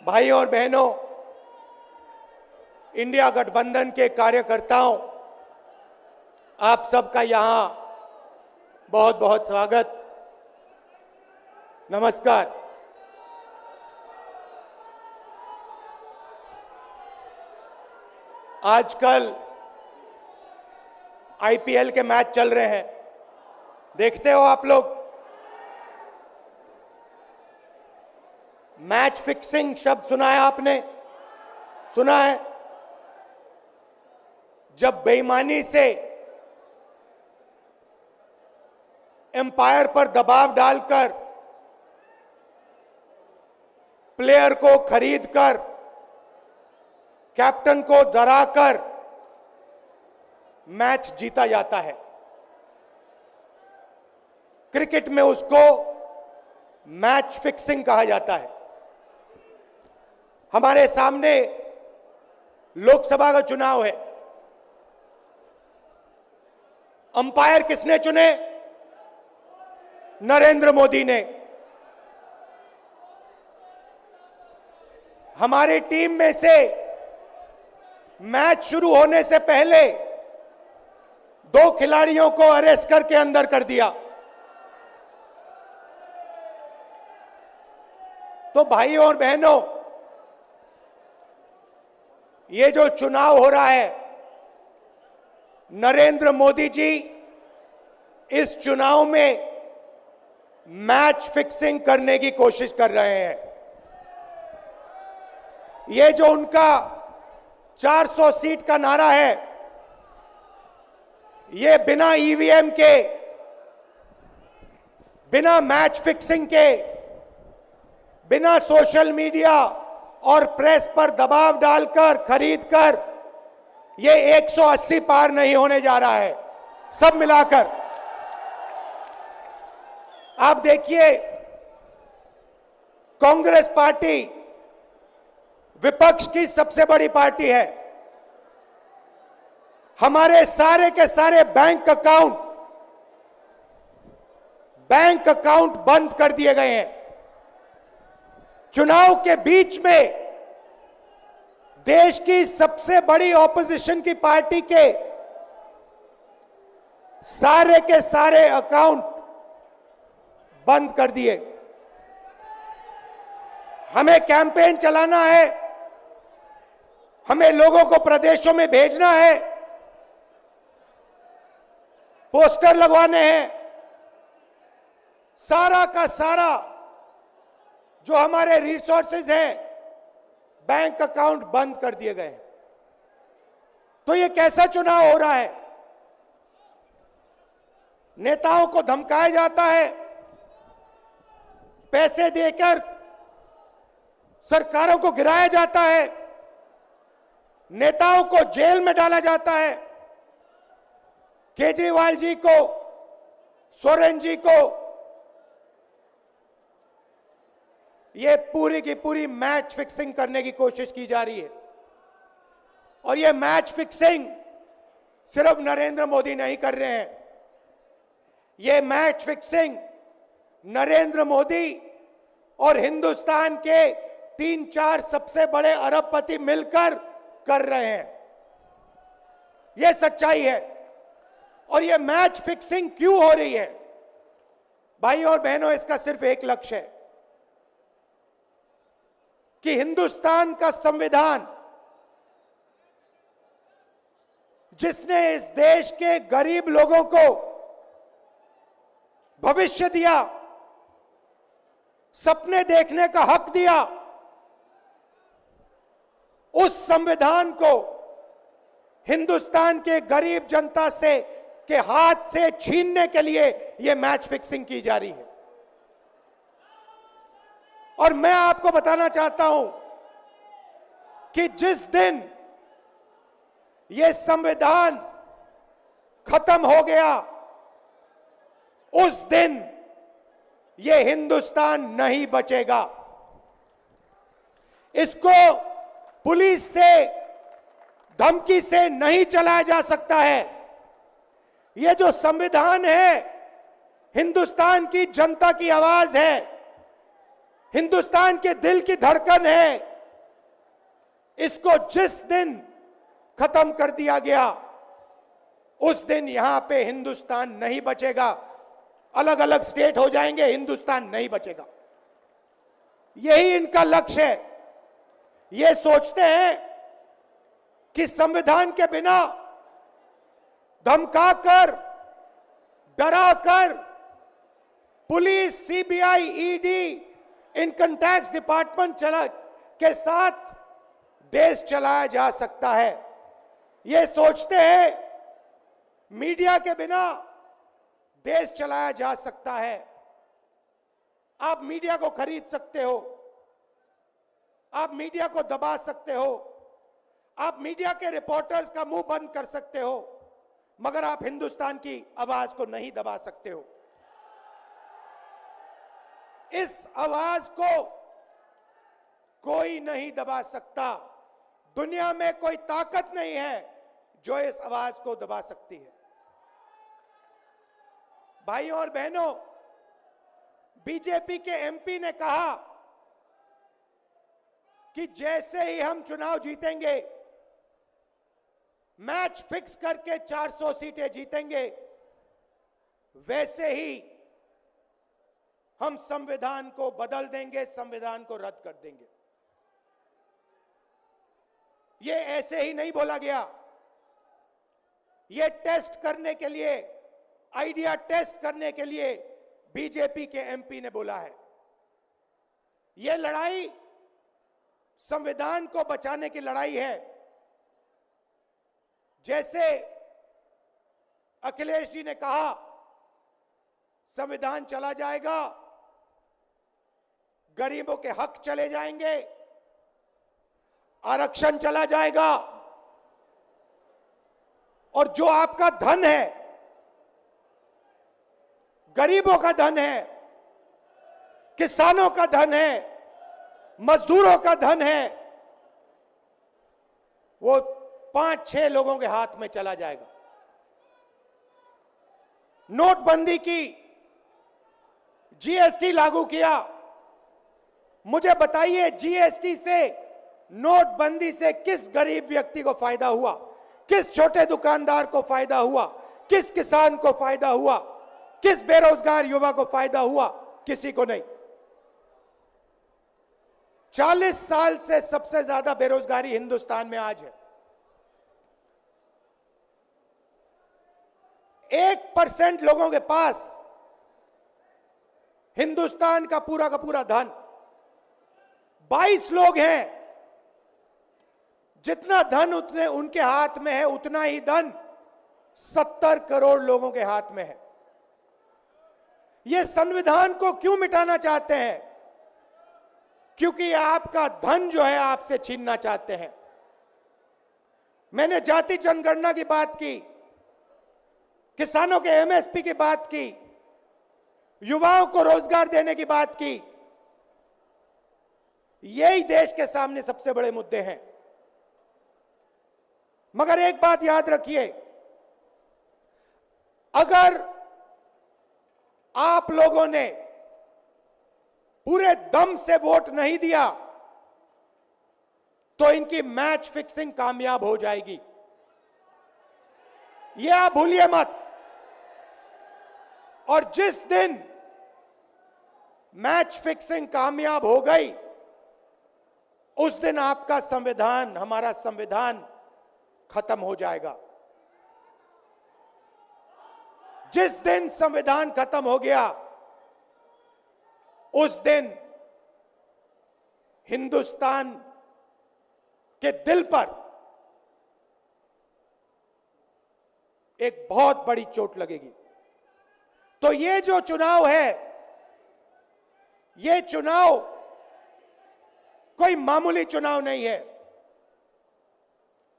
भाई और बहनों, इंडिया गठबंधन के कार्यकर्ताओं, आप सबका यहां बहुत बहुत स्वागत, नमस्कार। आजकल आईपीएल के मैच चल रहे हैं, देखते हो आप लोग। मैच फिक्सिंग शब्द सुना है आपने? सुना है? जब बेईमानी से एम्पायर पर दबाव डालकर प्लेयर को खरीदकर कैप्टन को डराकर मैच जीता जाता है। क्रिकेट में उसको मैच फिक्सिंग कहा जाता है। हमारे सामने लोकसभा का चुनाव है। अंपायर किसने चुने? नरेंद्र मोदी ने। हमारी टीम में से मैच शुरू होने से पहले 2 खिलाड़ियों को अरेस्ट करके अंदर कर दिया। तो भाइयों और बहनों, ये जो चुनाव हो रहा है, नरेंद्र मोदी जी इस चुनाव में मैच फिक्सिंग करने की कोशिश कर रहे हैं। ये जो उनका 400 सीट का नारा है, ये बिना ईवीएम के, बिना मैच फिक्सिंग के, बिना सोशल मीडिया और प्रेस पर दबाव डालकर खरीदकर ये 180 पार नहीं होने जा रहा है। सब मिलाकर आप देखिए, कांग्रेस पार्टी विपक्ष की सबसे बड़ी पार्टी है। हमारे सारे के सारे बैंक अकाउंट बंद कर दिए गए हैं। चुनाव के बीच में देश की सबसे बड़ी ऑपोजिशन की पार्टी के सारे अकाउंट बंद कर दिए। हमें कैंपेन चलाना है, हमें लोगों को प्रदेशों में भेजना है, पोस्टर लगवाने हैं। सारा का सारा जो हमारे रिसोर्सेज हैं, बैंक अकाउंट बंद कर दिए गए। तो ये कैसा चुनाव हो रहा है? नेताओं को धमकाया जाता है, पैसे देकर सरकारों को गिराया जाता है, नेताओं को जेल में डाला जाता है। केजरीवाल जी को, सोरेन जी को ये पूरी की पूरी मैच फिक्सिंग करने की कोशिश की जा रही है। और ये मैच फिक्सिंग सिर्फ नरेंद्र मोदी नहीं कर रहे हैं। ये मैच फिक्सिंग नरेंद्र मोदी और हिंदुस्तान के 3-4 सबसे बड़े अरबपति मिलकर कर रहे हैं। ये सच्चाई है। और ये मैच फिक्सिंग क्यों हो रही है? भाइयों और बहनों, इसका सिर्फ एक लक्ष्य है कि हिंदुस्तान का संविधान, जिसने इस देश के गरीब लोगों को भविष्य दिया, सपने देखने का हक दिया, उस संविधान को हिंदुस्तान के गरीब जनता से के हाथ से छीनने के लिए यह मैच फिक्सिंग की जा रही है। और मैं आपको बताना चाहता हूं कि जिस दिन यह संविधान खत्म हो गया, उस दिन यह हिंदुस्तान नहीं बचेगा। इसको पुलिस से, धमकी से नहीं चलाया जा सकता है। यह जो संविधान है, हिंदुस्तान की जनता की आवाज है, हिंदुस्तान के दिल की धड़कन है। इसको जिस दिन खत्म कर दिया गया, उस दिन यहां पे हिंदुस्तान नहीं बचेगा। अलग अलग स्टेट हो जाएंगे, हिंदुस्तान नहीं बचेगा। यही इनका लक्ष्य है। ये सोचते हैं कि संविधान के बिना धमकाकर, डराकर police, CBI, ED, income tax department के साथ देश चलाया जा सकता है। ये सोचते हैं मीडिया के बिना देश चलाया जा सकता है। आप मीडिया को खरीद सकते हो, आप मीडिया को दबा सकते हो, आप मीडिया के रिपोर्टर्स का मुंह बंद कर सकते हो, मगर आप हिंदुस्तान की आवाज को नहीं दबा सकते हो। इस आवाज को कोई नहीं दबा सकता। दुनिया में कोई ताकत नहीं है जो इस आवाज को दबा सकती है। भाइयों और बहनों, बीजेपी के एमपी ने कहा कि जैसे ही हम चुनाव जीतेंगे, मैच फिक्स करके 400 सीटें जीतेंगे, वैसे ही हम संविधान को बदल देंगे, संविधान को रद्द कर देंगे। ये ऐसे ही नहीं बोला गया। ये टेस्ट करने के लिए, आइडिया टेस्ट करने के लिए बीजेपी के एमपी ने बोला है। ये लड़ाई संविधान को बचाने की लड़ाई है। जैसे अखिलेश जी ने कहा, संविधान चला जाएगा, गरीबों के हक चले जाएंगे, आरक्षण चला जाएगा, और जो आपका धन है, गरीबों का धन है, किसानों का धन है, मजदूरों का धन है, वो 5-6 लोगों के हाथ में चला जाएगा। नोटबंदी की, जीएसटी लागू किया। मुझे बताइए, जीएसटी से, नोटबंदी से किस गरीब व्यक्ति को फायदा हुआ? किस छोटे दुकानदार को फायदा हुआ? किस किसान को फायदा हुआ? किस बेरोजगार युवा को फायदा हुआ? किसी को नहीं। 40 साल से सबसे ज्यादा बेरोजगारी हिंदुस्तान में आज है। 1% लोगों के पास हिंदुस्तान का पूरा धन, 22 लोग हैं। जितना धन उतने उनके हाथ में है, उतना ही धन 70 करोड़ लोगों के हाथ में है। ये संविधान को क्यों मिटाना चाहते हैं? क्योंकि आपका धन जो है आपसे छीनना चाहते हैं। मैंने जाति जनगणना की बात की, किसानों के एमएसपी की बात की, युवाओं को रोजगार देने की बात की। यही देश के सामने सबसे बड़े मुद्दे हैं। मगर एक बात याद रखिए, अगर आप लोगों ने पूरे दम से वोट नहीं दिया तो इनकी मैच फिक्सिंग कामयाब हो जाएगी। यह आप भूलिए मत। और जिस दिन मैच फिक्सिंग कामयाब हो गई, उस दिन आपका संविधान, हमारा संविधान खत्म हो जाएगा। जिस दिन संविधान खत्म हो गया, उस दिन हिंदुस्तान के दिल पर एक बहुत बड़ी चोट लगेगी। तो ये जो चुनाव है, ये चुनाव कोई मामूली चुनाव नहीं है।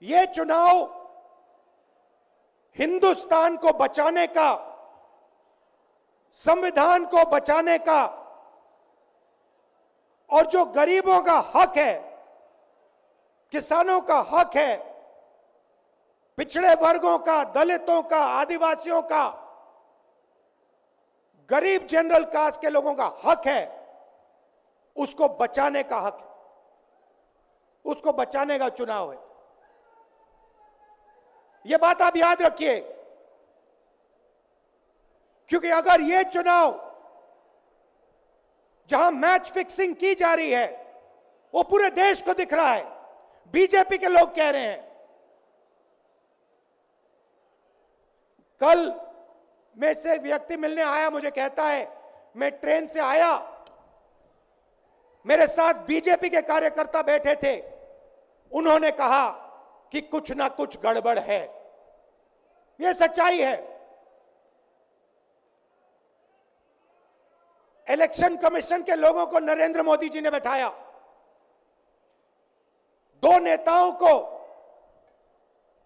ये चुनाव हिंदुस्तान को बचाने का, संविधान को बचाने का, और जो गरीबों का हक है, किसानों का हक है, पिछड़े वर्गों का, दलितों का, आदिवासियों का, गरीब जनरल कास्ट के लोगों का हक है, उसको बचाने का हक है, उसको को बचाने का चुनाव है। यह बात आप याद रखिए, क्योंकि अगर यह चुनाव जहां मैच फिक्सिंग की जा रही है वो पूरे देश को दिख रहा है, बीजेपी के लोग कह रहे हैं। कल में से एक व्यक्ति मिलने आया, मुझे कहता है मैं ट्रेन से आया, मेरे साथ बीजेपी के कार्यकर्ता बैठे थे, उन्होंने कहा कि कुछ ना कुछ गड़बड़ है। यह सच्चाई है। इलेक्शन कमीशन के लोगों को नरेंद्र मोदी जी ने बैठाया, दो नेताओं को,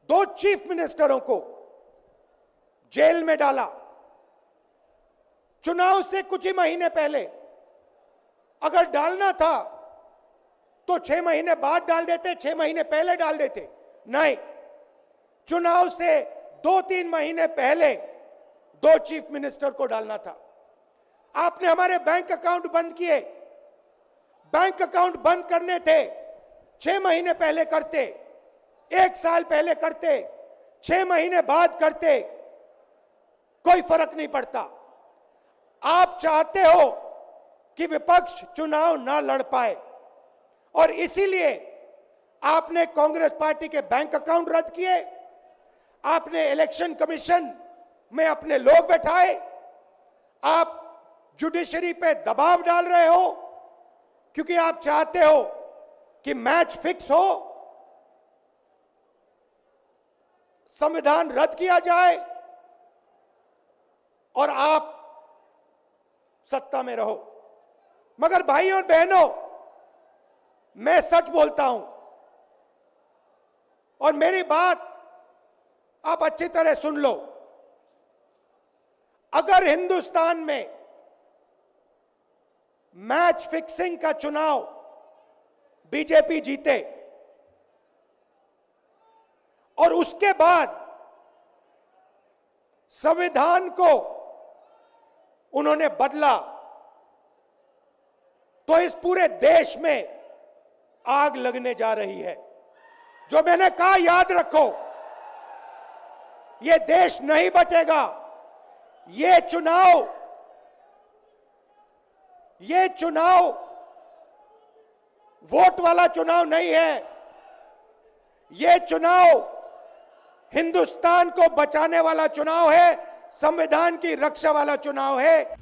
दो चीफ मिनिस्टरों को जेल में डाला। चुनाव से कुछ ही महीने पहले अगर डालना था तो 6 महीने बाद डाल देते, 6 महीने पहले डाल देते। नहीं, चुनाव से 2-3 महीने पहले 2 चीफ मिनिस्टर को डालना था। आपने हमारे बैंक अकाउंट बंद किए। बैंक अकाउंट बंद करने थे, 6 महीने पहले करते, 1 साल पहले करते, 6 महीने बाद करते, कोई फर्क नहीं पड़ता। आप चाहते हो कि विपक्ष चुनाव ना लड़ पाए और इसीलिए आपने कांग्रेस पार्टी के बैंक अकाउंट रद्द किए, आपने इलेक्शन कमीशन में अपने लोग बैठाए, आप जुडिशरी पे दबाव डाल रहे हो क्योंकि आप चाहते हो कि मैच फिक्स हो, संविधान रद्द किया जाए और आप सत्ता में रहो। मगर भाइयों और बहनों, मैं सच बोलता हूं और मेरी बात आप अच्छी तरह सुन लो। अगर हिंदुस्तान में मैच फिक्सिंग का चुनाव बीजेपी जीते और उसके बाद संविधान को उन्होंने बदला, तो इस पूरे देश में आग लगने जा रही है। जो मैंने कहा याद रखो, यह देश नहीं बचेगा। यह चुनाव वोट वाला चुनाव नहीं है। यह चुनाव हिंदुस्तान को बचाने वाला चुनाव है, संविधान की रक्षा वाला चुनाव है।